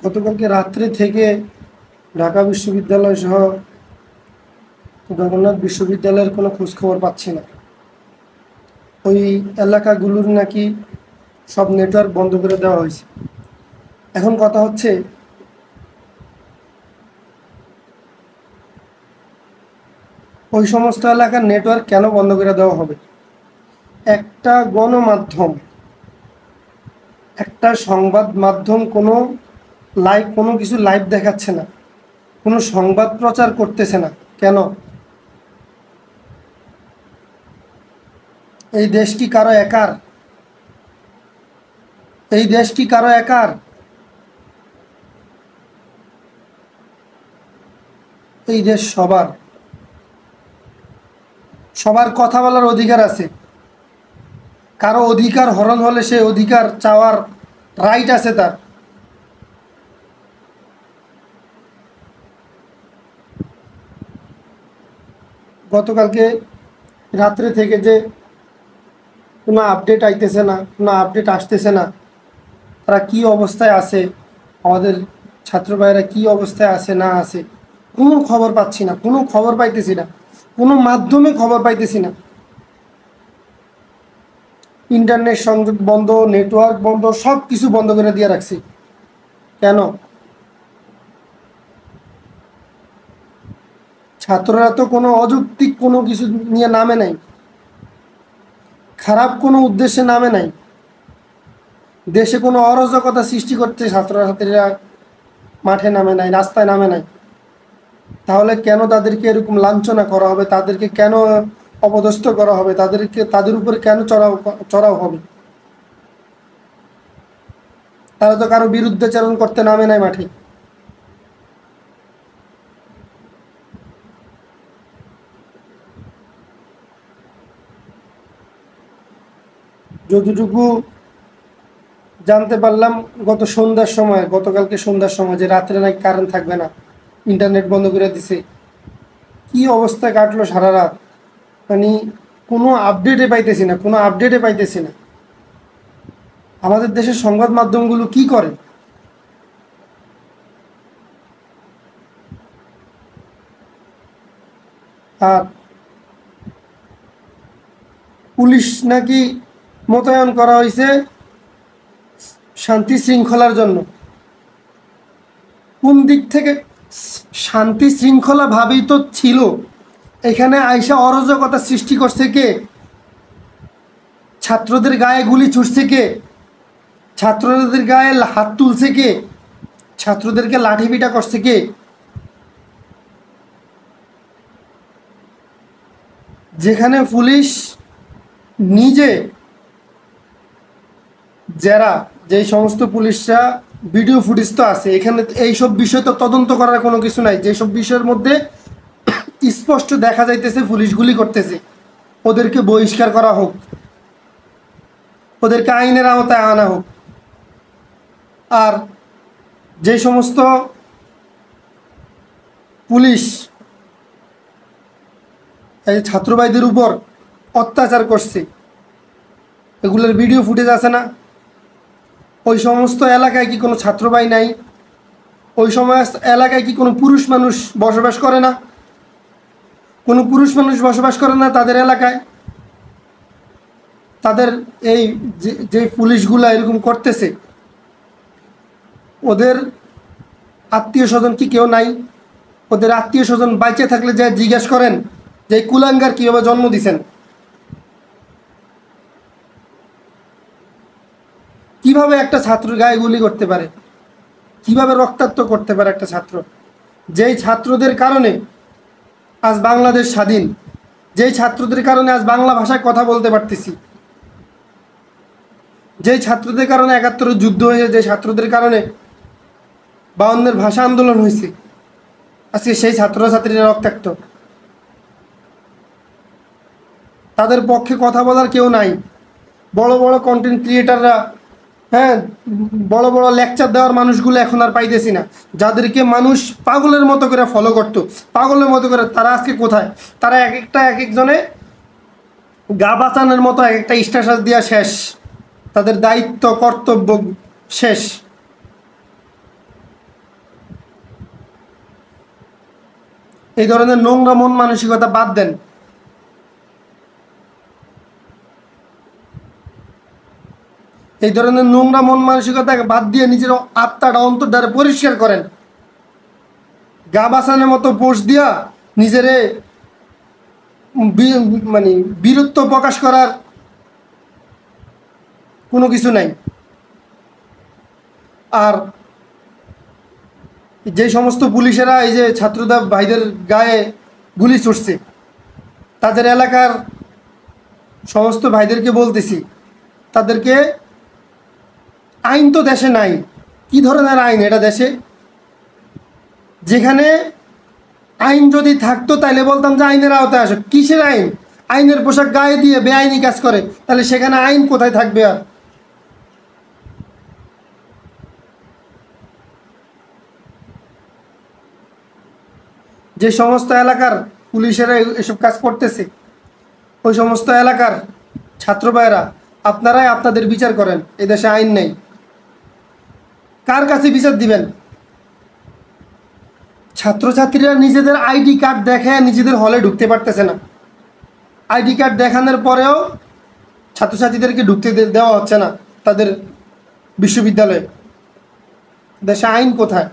গতকালকে রাত্রে থেকে ঢাকা বিশ্ববিদ্যালয় সহ জগন্নাথ বিশ্ববিদ্যালয়ের কোনো খোঁজখবর পাচ্ছি না। ওই এলাকাগুলোর নাকি সব নেটওয়ার্ক বন্ধ করে দেওয়া হয়েছে। এখন কথা হচ্ছে, ওই সমস্ত এলাকার নেটওয়ার্ক কেন বন্ধ করে দেওয়া হবে? একটা গণমাধ্যম, একটা সংবাদ মাধ্যম কোনো কিছু লাইভ দেখাচ্ছে না, কোনো সংবাদ প্রচার করতেছে না কেন? এই দেশ কি কারো একার? এই দেশ কি কারো একার? এই দেশ সবার। সবার কথা বলার অধিকার আছে। কারো অধিকার হরণ হলে সে অধিকার চাওয়ার রাইট আছে তার। গতকালকে রাত্রে থেকে যে কোনো আপডেট আইতেছে না, কোনো আপডেট আসতেছে না, তারা কি অবস্থায় আছে, আমাদের ছাত্র ভাইয়েরা কি অবস্থায় আছে না আছে, কোনো খবর পাচ্ছি না, কোনো খবর পাইতেছি না, কোনো মাধ্যমে খবর পাইতেছি না। ইন্টারনেট সংযোগ বন্ধ, নেটওয়ার্ক বন্ধ, সব কিছু বন্ধ করে দিয়ে রাখছি কেন? ছাত্ররা তো কোনো অযৌক্তিক কোনো কিছু নিয়ে নামে নাই, খারাপ কোনো উদ্দেশ্যে নামে নাই, দেশে কোনো অরাজকতা সৃষ্টি করতে ছাত্রছাত্রীরা মাঠে নামে নাই, রাস্তায় নামে নাই। তাহলে কেন তাদেরকে এরকম লাঞ্ছনা করা হবে? তাদেরকে কেন অপদস্থ করা হবে? তাদের উপরে কেন চড়াও হবে? তারা তো কারো বিরুদ্ধাচরণ করতে নামে নাই মাঠে। যতটুকু জানতে পারলাম গতকালকে সন্ধ্যার সময়, যে রাত্রে নাকি কারেন্ট থাকবে না, ইন্টারনেট বন্ধ করে দিছে। কি অবস্থা কাটলো সারা রাত, মানে কোনো আপডেটে পাইতেছি না, কোনো আপডেটে পাইতেছি না। আমাদের দেশের সংবাদ মাধ্যমগুলো কি করে? আর পুলিশ নাকি মোতায়েন করা হয়েছে শান্তি শৃঙ্খলার জন্য। কোন দিক থেকে? শান্তি শৃঙ্খলা ভাবেই তো ছিল। এখানে আইসা অরাজকতা সৃষ্টি করছে কে? ছাত্রদের গায়ে গুলি ছুটছে কে? ছাত্রদের গায়ে হাত তুলছে কে? ছাত্রদেরকে লাঠি পিটা করছে কে? যেখানে পুলিশ নিজে, যেই সমস্ত পুলিশরা, ভিডিও ফুটেজ তো আছে, এখানে এইসব বিষয় তো তদন্ত করার কোনো কিছু নাই। যেসব বিষয়ের মধ্যে স্পষ্ট দেখা যাইতেছে পুলিশ গুলি করতেছে, ওদেরকে বহিষ্কার করা হোক, ওদেরকে আইনের আওতায় আনা হোক। আর যে সমস্ত পুলিশ এই ছাত্রভাইদের উপর অত্যাচার করছে, এগুলোর ভিডিও ফুটেজ আছে না? ওই সমস্ত এলাকায় কি কোনো ছাত্রভাই নাই? ওই সময় এলাকায় কি কোনো পুরুষ মানুষ বসবাস করে না? কোনো পুরুষ মানুষ বসবাস করে না তাদের এলাকায়? তাদের এই যে পুলিশগুলা এরকম করতেছে, ওদের আত্মীয় স্বজন কি কেউ নাই? ওদের আত্মীয় স্বজন বাইচে থাকলে যে জিজ্ঞেস করেন যে কুলাঙ্গার কীভাবে জন্ম দিছেন। কিভাবে একটা ছাত্র গায়ে গুলি করতে পারে? কিভাবে রক্তাক্ত করতে পারে একটা ছাত্র? যেই ছাত্রদের কারণে আজ বাংলাদেশ স্বাধীন, যেই ছাত্রদের কারণে আজ বাংলা ভাষায় কথা বলতে পারতেছি, যেই ছাত্রদের কারণে ৭১ যুদ্ধ হয়েছে, যে ছাত্রদের কারণে ৫২-এর ভাষা আন্দোলন হয়েছে, আজকে সেই ছাত্রছাত্রীরা রক্তাক্ত। তাদের পক্ষে কথা বলার কেউ নাই। বড় বড় কন্টেন্ট ক্রিয়েটাররা, হ্যাঁ, বড় বড় লেকচার দেওয়ার মানুষগুলো এখন আর পাইতেছি না, যাদেরকে মানুষ পাগলের মতো করে ফলো করতো, পাগলের মতো করে। তারা আজকে কোথায়? তারা এক একজনে গা বাঁচানোর মতো এক একটা স্ট্যাটাস দেওয়া শেষ, তাদের দায়িত্ব কর্তব্য শেষ। এই ধরনের নোংরা মন মানসিকতা বাদ দেন। এই ধরনের নোংরা মন মানসিকতাকে বাদ দিয়ে নিজের আত্মাটা অন্তর্দ্বারে পরিষ্কার করেন। গা বাঁচানোর মতো পোস্ট দিয়া নিজেরে মানে বীরত্ব প্রকাশ করার কোনো কিছু নাই। আর যে সমস্ত পুলিশেরা এই যে ছাত্রদা ভাইদের গায়ে গুলি ছুটছে, তাদের এলাকার সমস্ত ভাইদেরকে বলতেছি, তাদেরকে আইন তো দেশে নাই। কি ধরনের আইন এটা দেশে? যেখানে আইন যদি থাকতো তাহলে বলতাম যে আইনের আওতায় আসো। কিসের আইন? আইনের পোশাক গায়ে দিয়ে বেআইনি কাজ করে, তাহলে সেখানে আইন কোথায় থাকবে? আর যে সমস্ত এলাকার পুলিশেরা এসব কাজ করতেছে, ওই সমস্ত এলাকার ছাত্র ভাইয়েরা আপনারাই আপনাদের বিচার করেন। এদেশে আইন নেই, কার কাছে বিচার দিবেন? ছাত্রছাত্রীরা নিজেদের আইডি কার্ড দেখায় নিজেদের হলে ঢুকতে পারতেছে না। আইডি কার্ড দেখানোর পরেও ছাত্রছাত্রীদেরকে ঢুকতে দেওয়া হচ্ছে না তাদের বিশ্ববিদ্যালয়ে। দেশে আইন কোথায়?